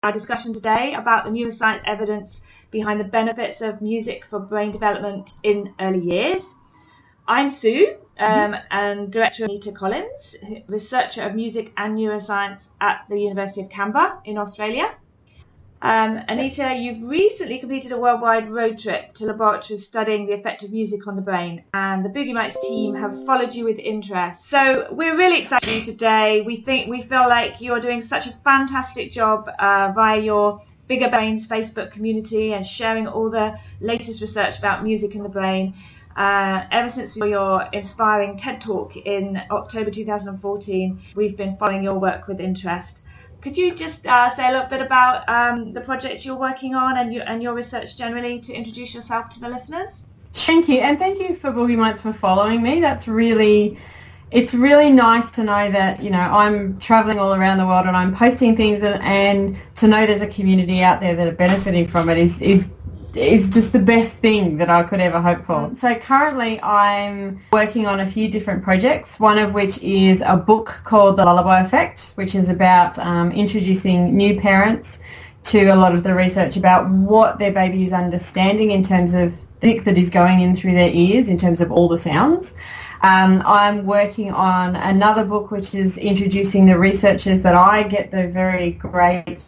our discussion today about the neuroscience evidence behind the benefits of music for brain development in early years. I'm Sue, and Director Anita Collins, researcher of music and neuroscience at the University of Canberra in Australia. Anita, you've recently completed a worldwide road trip to laboratories studying the effect of music on the brain, and the Boogie Mites team have followed you with interest. So we're really excited for you today. We feel like you're doing such a fantastic job via your Bigger Brains Facebook community and sharing all the latest research about music in the brain. Ever since your inspiring TED Talk in October 2014, we've been following your work with interest. Could you just say a little bit about the projects you're working on and your research generally to introduce yourself to the listeners? Thank you, and thank you for Boogie Mites for following me. It's really nice to know that, I'm traveling all around the world and I'm posting things, and to know there's a community out there that are benefiting from it is just the best thing that I could ever hope for. So currently I'm working on a few different projects, one of which is a book called The Lullaby Effect, which is about introducing new parents to a lot of the research about what their baby is understanding in terms of the music that is going in through their ears, in terms of all the sounds. I'm working on another book which is introducing the researchers that I get the very great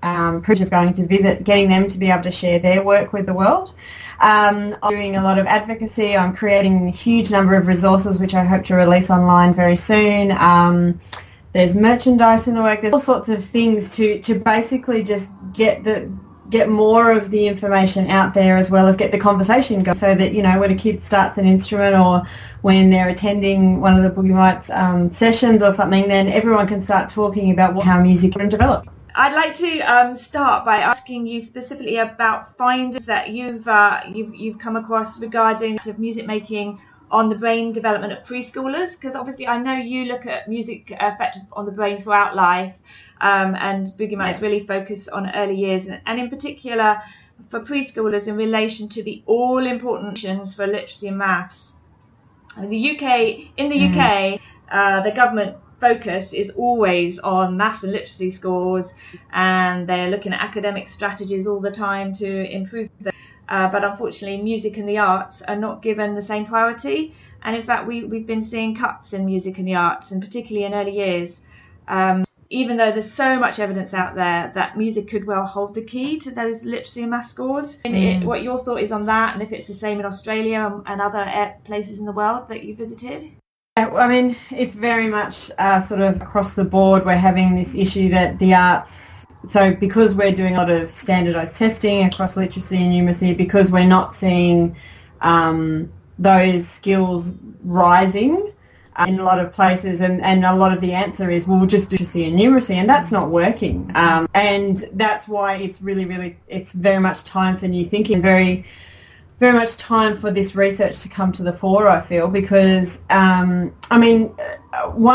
privilege of going to visit, getting them to be able to share their work with the world. I'm doing a lot of advocacy. I'm creating a huge number of resources which I hope to release online very soon. There's merchandise in the work. There's all sorts of things to basically just get more of the information out there, as well as get the conversation going, so that, when a kid starts an instrument or when they're attending one of the Boogie Mites sessions or something, then everyone can start talking about how music can develop. I'd like to start by asking you specifically about findings that you've come across regarding music making on the brain development of preschoolers, because obviously I know you look at music effect on the brain throughout life, and Boogie Mites really focus on early years, and in particular for preschoolers in relation to the all-important missions for literacy and maths. In the UK, the government focus is always on maths and literacy scores, and they're looking at academic strategies all the time to improve them. But unfortunately, music and the arts are not given the same priority. And in fact, we've been seeing cuts in music and the arts, and particularly in early years, even though there's so much evidence out there that music could well hold the key to those literacy and math scores. What your thought is on that, and if it's the same in Australia and other places in the world that you visited? I mean, it's very much sort of across the board. We're having this issue that the arts, so because we're doing a lot of standardised testing across literacy and numeracy, because we're not seeing those skills rising in a lot of places, and a lot of the answer is, well, we'll just do literacy and numeracy, and that's not working. And that's why it's it's very much time for new thinking, very much time for this research to come to the fore, I feel, because, one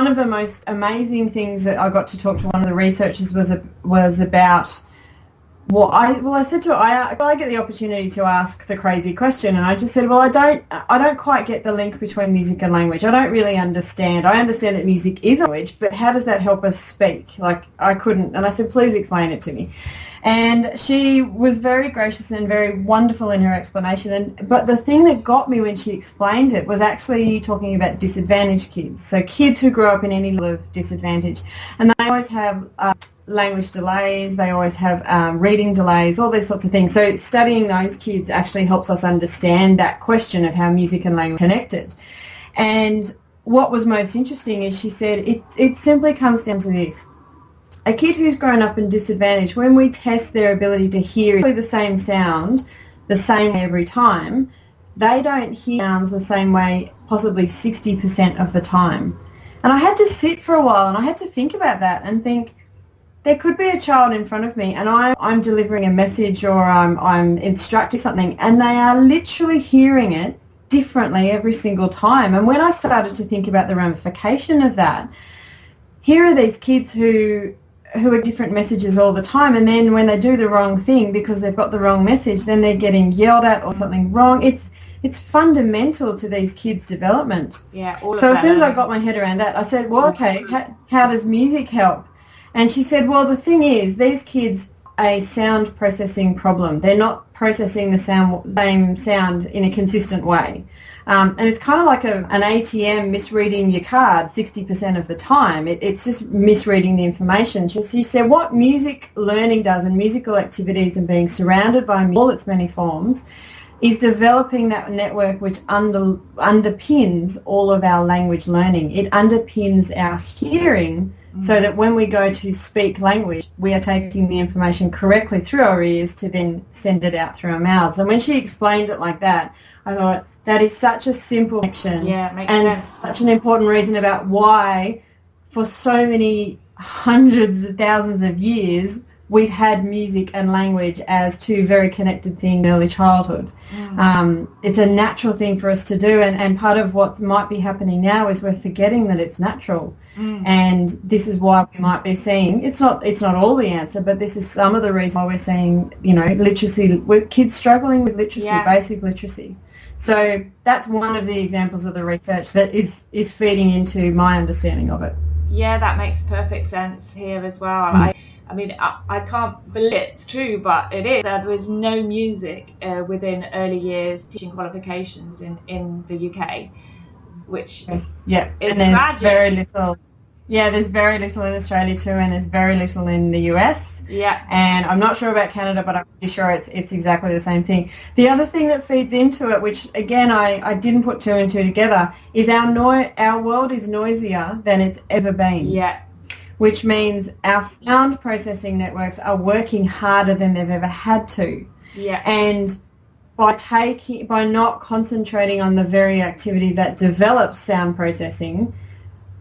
of the most amazing things that I got to talk to one of the researchers was about I said to her, I get the opportunity to ask the crazy question, and I just said, well, I don't quite get the link between music and language. I don't really understand. I understand that music is a language, but how does that help us speak? Like, I couldn't, and I said, please explain it to me. And she was very gracious and very wonderful in her explanation. But the thing that got me when she explained it was actually talking about disadvantaged kids. So kids who grow up in any level of disadvantage. And they always have language delays, they always have reading delays, all these sorts of things. So studying those kids actually helps us understand that question of how music and language are connected. And what was most interesting is she said it simply comes down to this. A kid who's grown up in disadvantage, when we test their ability to hear the same sound the same every time, they don't hear sounds the same way possibly 60% of the time. And I had to sit for a while and I had to think about that and think, there could be a child in front of me and I'm delivering a message or I'm instructing something, and they are literally hearing it differently every single time. And when I started to think about the ramification of that, here are these kids who are different messages all the time, and then when they do the wrong thing because they've got the wrong message, then they're getting yelled at or something wrong. It's fundamental to these kids' development. Yeah. So as soon as I got my head around that, I said, well, okay, how does music help? And she said, well, the thing is, these kids a sound processing problem. They're not processing the same sound in a consistent way. And it's kind of like an ATM misreading your card 60% of the time. It's just misreading the information. She said what music learning does and musical activities and being surrounded by all its many forms is developing that network which underpins all of our language learning. It underpins our hearing so that when we go to speak language, we are taking the information correctly through our ears to then send it out through our mouths. And when she explained it like that, I thought, that is such a simple connection and such an important reason about why for so many hundreds of thousands of years we've had music and language as two very connected things in early childhood. It's a natural thing for us to do, and part of what might be happening now is we're forgetting that it's natural. And this is why we might be seeing, it's not all the answer, but this is some of the reason why we're seeing, literacy, with kids struggling with literacy, basic literacy. So that's one of the examples of the research that is feeding into my understanding of it. Yeah, that makes perfect sense here as well. I mean, I can't believe it's true, but it is. There is no music within early years teaching qualifications in the UK, which is tragic. Very little. Yeah, there's very little in Australia too, and there's very little in the US. Yeah. And I'm not sure about Canada, but I'm pretty sure it's exactly the same thing. The other thing that feeds into it, which again I didn't put two and two together, is our world is noisier than it's ever been. Yeah. Which means our sound processing networks are working harder than they've ever had to. Yeah. And by not concentrating on the very activity that develops sound processing,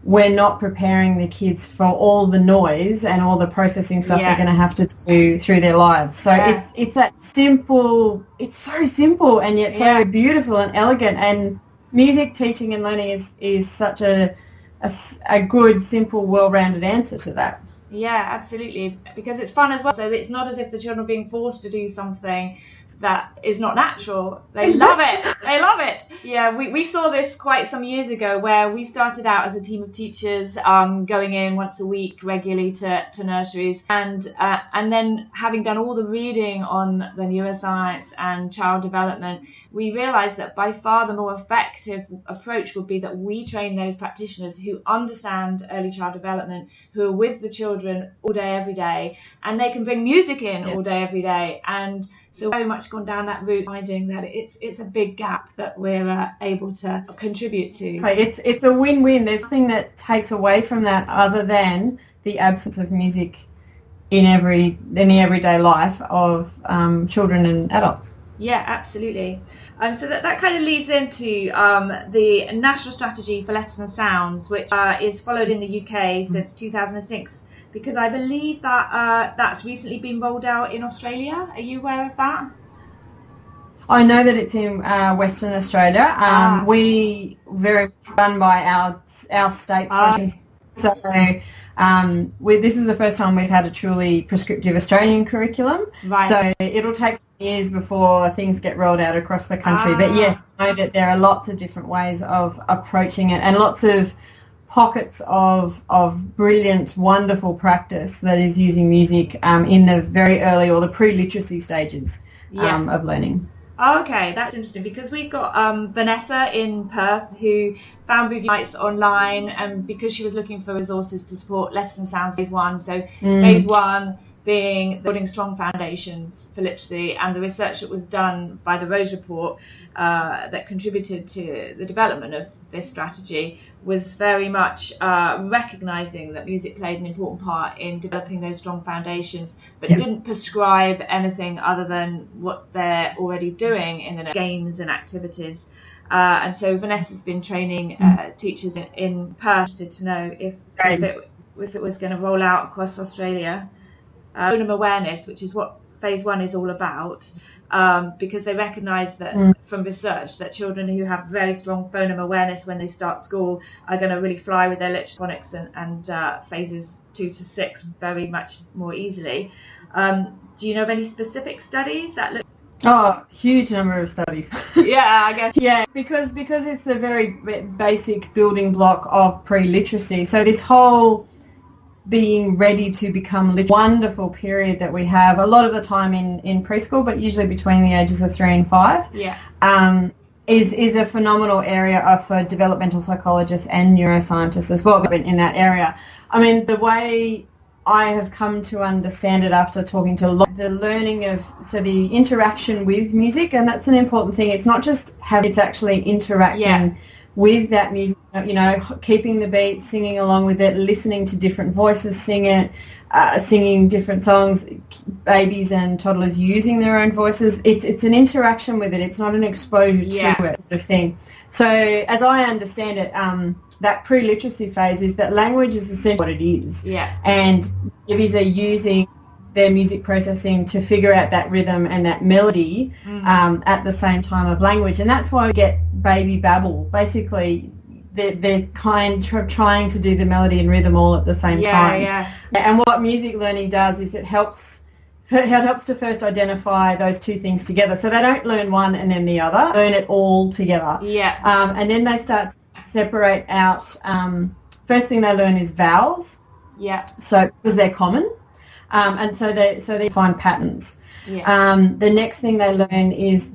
we're not preparing the kids for all the noise and all the processing stuff they're going to have to do through their lives. So it's that simple, it's so simple and yet so beautiful and elegant. And music teaching and learning is such a good, simple, well-rounded answer to that. Yeah, absolutely. Because it's fun as well. So it's not as if the children are being forced to do something that is not natural. They love it. They love it. Yeah, we saw this quite some years ago where we started out as a team of teachers going in once a week regularly to nurseries, and then having done all the reading on the neuroscience and child development, we realised that by far the more effective approach would be that we train those practitioners who understand early child development, who are with the children all day, every day, and they can bring music in all day, every day. And so very much gone down that route, finding that it's a big gap that we're able to contribute to. It's a win-win. There's nothing that takes away from that other than the absence of music in the everyday life of children and adults. Yeah, absolutely. So that kind of leads into the National Strategy for Letters and Sounds, which is followed in the UK since 2006. Because I believe that that's recently been rolled out in Australia. Are you aware of that? I know that it's in Western Australia. We very run by our state's so this is the first time we've had a truly prescriptive Australian curriculum. Right. So it'll take some years before things get rolled out across the country. But yes, I know that there are lots of different ways of approaching it and lots of pockets of brilliant, wonderful practice that is using music in the very early or the pre-literacy stages of learning. Okay, that's interesting because we've got Vanessa in Perth who found Boogie Mites online, and because she was looking for resources to support Letters and Sounds Phase 1. So Phase 1 being building strong foundations for literacy, and the research that was done by the Rose Report that contributed to the development of this strategy was very much recognising that music played an important part in developing those strong foundations, but didn't prescribe anything other than what they're already doing in the games and activities. And so Vanessa's been training teachers in Perth to know if it was going to roll out across Australia. Phoneme awareness, which is what Phase 1 is all about, because they recognise that from research that children who have very strong phoneme awareness when they start school are going to really fly with their phonics and phases 2 to 6 very much more easily. Do you know of any specific studies that look? Oh, huge number of studies. Yeah, I guess. Yeah, because it's the very basic building block of pre-literacy. So this whole being ready to become a wonderful period that we have a lot of the time in preschool, but usually between the ages of 3 and 5. Is a phenomenal area for developmental psychologists and neuroscientists as well in that area. I mean, the way I have come to understand it after talking to a lot, the learning of, so the interaction with music, and that's an important thing. It's not just how it's actually interacting with that music, you know, keeping the beat, singing along with it, listening to different voices sing it, singing different songs, babies and toddlers using their own voices. It's an interaction with it. It's not an exposure to it sort of thing. So as I understand it, that pre-literacy phase is that language is essentially what it is. And babies are using their music processing to figure out that rhythm and that melody at the same time of language. And that's why we get baby babble. Basically, they're trying to do the melody and rhythm all at the same time. And what music learning does is it helps to first identify those two things together. So they don't learn one and then the other, learn it all together. And then they start to separate out. First thing they learn is vowels. So because they're common. And so they find patterns. The next thing they learn is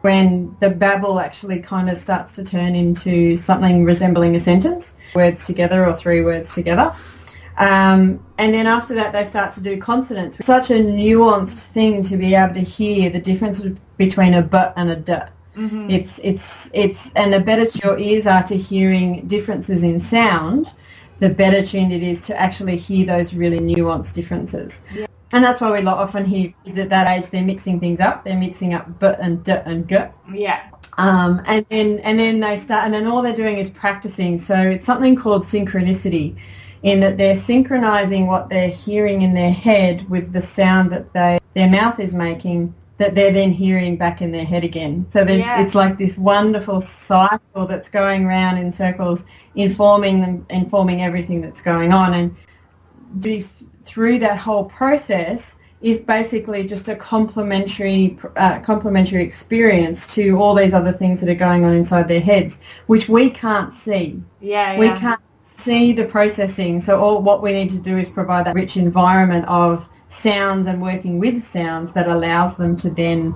when the babble actually kind of starts to turn into something resembling a sentence, words together or 3 words together. And then after that, they start to do consonants. It's such a nuanced thing to be able to hear the difference between a b and a d. It's and the better your ears are to hearing differences in sound, the better tuned it is to actually hear those really nuanced differences. And that's why we often hear kids at that age, they're mixing things up. They're mixing up b and d and g. And then they start, and then all they're doing is practicing. So it's something called synchronicity, in that they're synchronizing what they're hearing in their head with the sound that their mouth is making, that they're then hearing back in their head again. So it's like this wonderful cycle that's going around in circles, informing everything that's going on. And through that whole process is basically just a complementary experience to all these other things that are going on inside their heads, which we can't see. We can't see the processing. So all what we need to do is provide that rich environment of sounds and working with sounds that allows them to then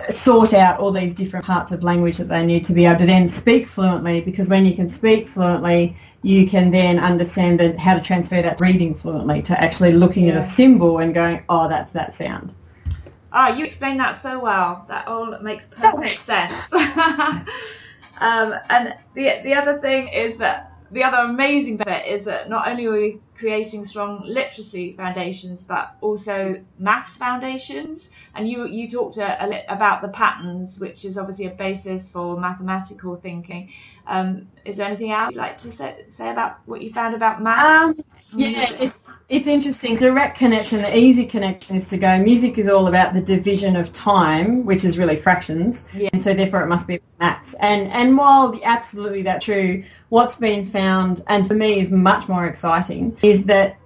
sort out all these different parts of language that they need to be able to then speak fluently, because when you can speak fluently, you can then understand how to transfer that reading fluently to actually looking at a symbol and going, oh, that's that sound. Oh, you explained that so well. That all makes perfect sense. And the other thing is that the other amazing benefit is that not only are we creating strong literacy foundations, but also maths foundations. And you talked about the patterns, which is obviously a basis for mathematical thinking. Is there anything else you'd like to say about what you found about maths? It's interesting. Direct connection, the easy connection is to go, music is all about the division of time, which is really fractions, and so therefore it must be maths. And while absolutely that's true, what's been found, and for me is much more exciting, is that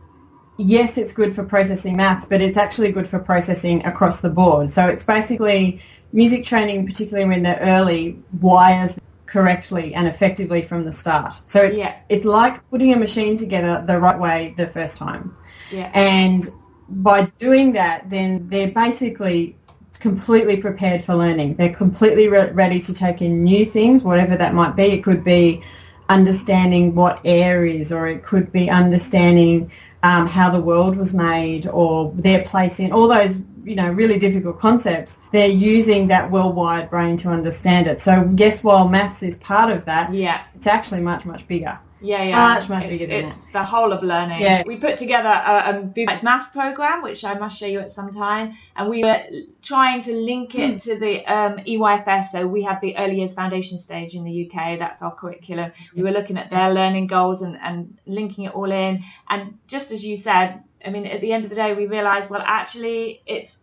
yes, it's good for processing maths, but it's actually good for processing across the board. So it's basically music training, particularly when they're early, wires correctly and effectively from the start. So it's like putting a machine together the right way the first time. And by doing that, then they're basically completely prepared for learning. They're completely ready to take in new things, whatever that might be. It could be understanding what air is, or it could be understanding how the world was made, or their place in all those really difficult concepts. They're using that well-wired brain to understand it. So guess while maths is part of that, it's actually much, much bigger. Much bigger than it's the whole of learning. We put together a Boogie Mites maths program, which I must show you at some time, and we were trying to link it to the EYFS. So we have the early years foundation stage in the UK. That's our curriculum. We were looking at their learning goals and linking it all in. And just as you said, I mean, at the end of the day, we realised, well, actually, it's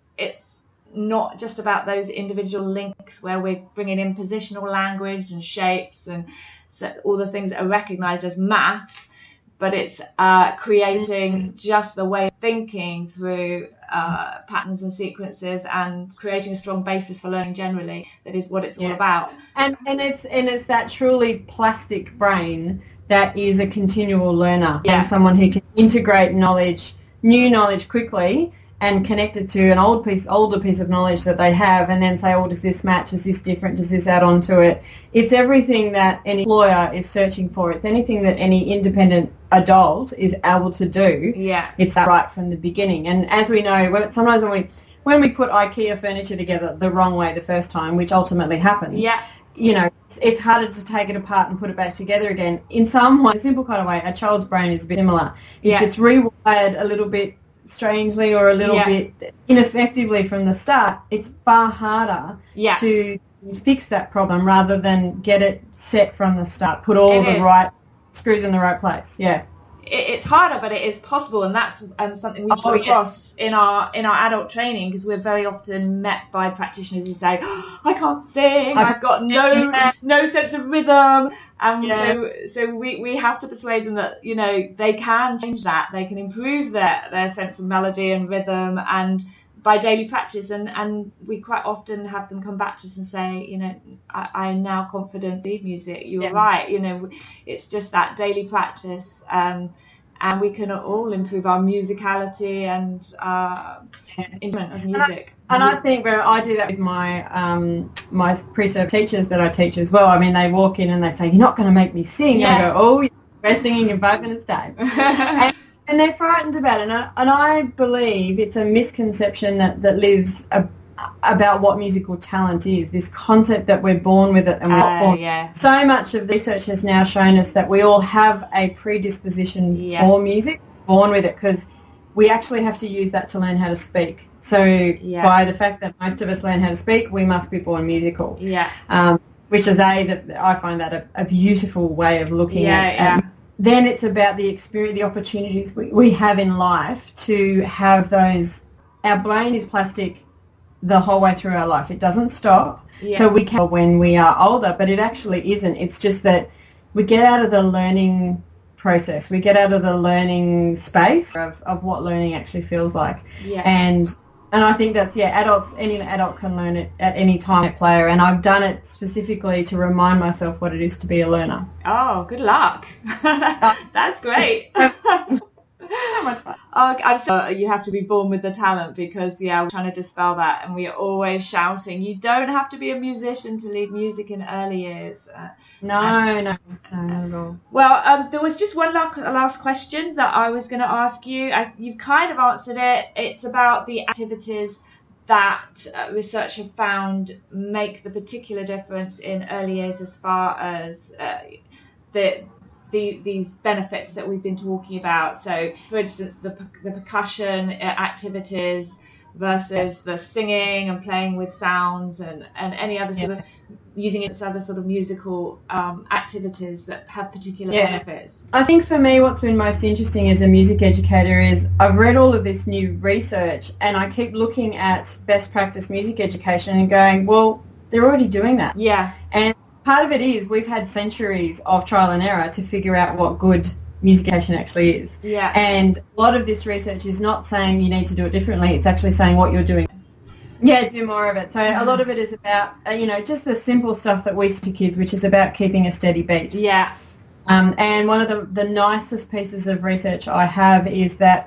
not just about those individual links where we're bringing in positional language and shapes and so all the things that are recognised as maths, but it's creating just the way of thinking through patterns and sequences and creating a strong basis for learning generally. That is what it's all about. And it's that truly plastic brain that is a continual learner Yeah. and someone who can integrate new knowledge quickly and connect it to an older piece of knowledge that they have, and then say, oh, does this match? Is this different? Does this add on to it? It's everything that any employer is searching for. It's anything that any independent adult is able to do. Yeah. It's right from the beginning. And as we know, sometimes when we put IKEA furniture together the wrong way the first time, which ultimately happens, Yeah. you know, it's harder to take it apart and put it back together again. In some way, a simple kind of way, a child's brain is a bit similar. If it's rewired a little bit strangely or a little bit ineffectively from the start, it's far harder to fix that problem rather than get it set from the start, put all the right screws in the right place. It's harder, but it is possible, and that's something we come across in our adult training, because we're very often met by practitioners who say, oh, I can't sing, I've got no sense of rhythm, and so we have to persuade them that, you know, they can change that, they can improve their sense of melody and rhythm, and by daily practice, and we quite often have them come back to us and say, you know, I'm now confident in music. You were right. You know, it's just that daily practice, and we can all improve our musicality and enjoyment of music. And I think where I do that with my my pre-cert teachers that I teach as well. I mean, they walk in and they say, "You're not going to make me sing." I go, "Oh, you're singing in 5 minutes time." And they're frightened about it, and I believe it's a misconception that lives about what musical talent is, this concept that we're born with it and we're not born. So much of the research has now shown us that we all have a predisposition for music, born with it, because we actually have to use that to learn how to speak. So by the fact that most of us learn how to speak, we must be born musical. Which is that I find that a beautiful way of looking at then it's about the experience, the opportunities we have in life to have those. Our brain is plastic the whole way through our life. It doesn't stop. So we can when we are older, but it actually isn't. It's just that we get out of the learning process. We get out of the learning space of what learning actually feels like. And I think that's, adults, any adult can learn it at any time at player, and I've done it specifically to remind myself what it is to be a learner. Oh, good luck. That's great. So much fun. I'm so you have to be born with the talent, because we're trying to dispel that, and we are always shouting, you don't have to be a musician to lead music in early years. No, not at all. Well, there was just one last question that I was going to ask you. You've kind of answered it. It's about the activities that research have found make the particular difference in early years, as far as these benefits that we've been talking about. So, for instance, the percussion activities versus the singing and playing with sounds and any other sort of using it as other sort of musical activities that have particular benefits. I think for me what's been most interesting as a music educator is I've read all of this new research, and I keep looking at best practice music education and going, well, they're already doing that. And part of it is we've had centuries of trial and error to figure out what good music education actually is. And a lot of this research is not saying you need to do it differently. It's actually saying what you're doing. Do more of it. So a lot of it is about, just the simple stuff that we see to kids, which is about keeping a steady beat. And one of the nicest pieces of research I have is that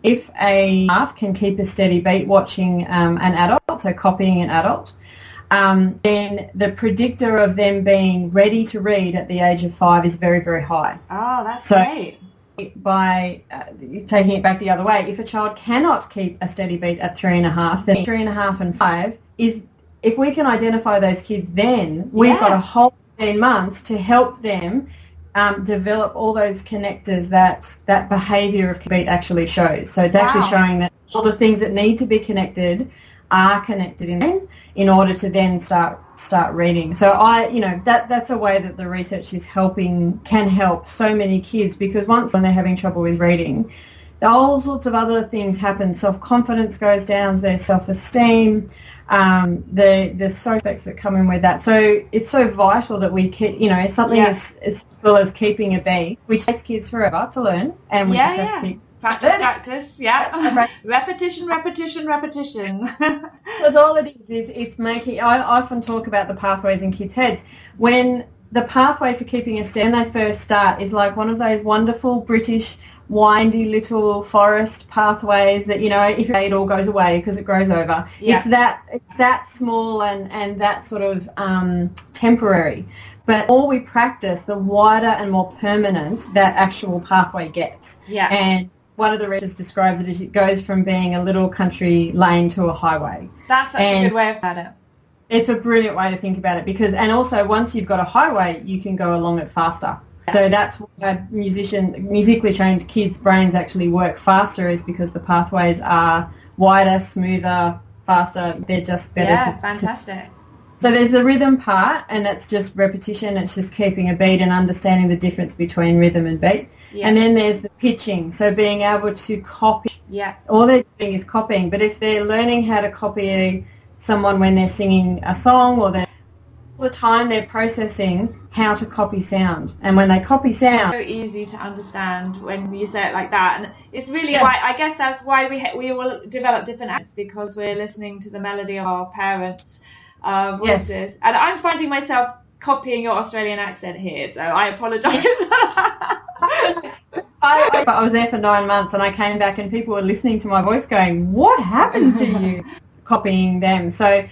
if a staff can keep a steady beat watching an adult, so copying an adult, then the predictor of them being ready to read at the age of 5 is very, very high. Oh, that's great. By taking it back the other way, if a child cannot keep a steady beat at 3.5, then 3.5 and 5 is, if we can identify those kids, then we've got a whole 10 months to help them develop all those connectors that behaviour of beat actually shows. So it's actually showing that all the things that need to be connected are connected in order to then start reading. So that's a way that the research is can help so many kids, because once when they're having trouble with reading, all sorts of other things happen. Self-confidence goes down, their self-esteem, the social effects that come in with that. So it's so vital that we keep, something as simple as keeping a beat, which takes kids forever to learn, and we just have to keep practice, repetition. Because all it is it's making. I often talk about the pathways in kids' heads. When the pathway for keeping a step when they first start is like one of those wonderful British windy little forest pathways that, you know, if it all goes away because it grows over. Yeah. It's that small and that sort of temporary. But the more we practice, the wider and more permanent that actual pathway gets. Yeah. And one of the researchers describes it as it goes from being a little country lane to a highway. That's such a good way of putting it. It's a brilliant way to think about it because, and also once you've got a highway, you can go along it faster. So that's why musically trained kids' brains actually work faster, is because the pathways are wider, smoother, faster. They're just better. Yeah, fantastic. So there's the rhythm part, and that's just repetition. It's just keeping a beat and understanding the difference between rhythm and beat. Yeah. And then there's the pitching, so being able to copy. Yeah. All they're doing is copying, but if they're learning how to copy someone when they're singing a song, or they're all the time they're processing how to copy sound, and when they copy sound, so easy to understand when you say it like that. And it's really why, I guess that's why we all develop different accents, because we're listening to the melody of our parents' voices. Yes. And I'm finding myself copying your Australian accent here, so I apologise. I was there for 9 months and I came back and people were listening to my voice going, what happened to you? Copying them. So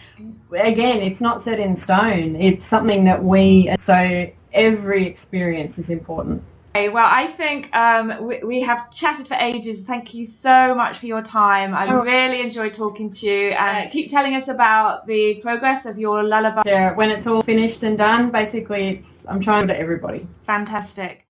again, it's not set in stone. It's something that so every experience is important. Okay, well, I think we have chatted for ages. Thank you so much for your time. I really enjoyed talking to you. And keep telling us about the progress of your lullaby. Yeah, when it's all finished and done, basically I'm trying to everybody. Fantastic.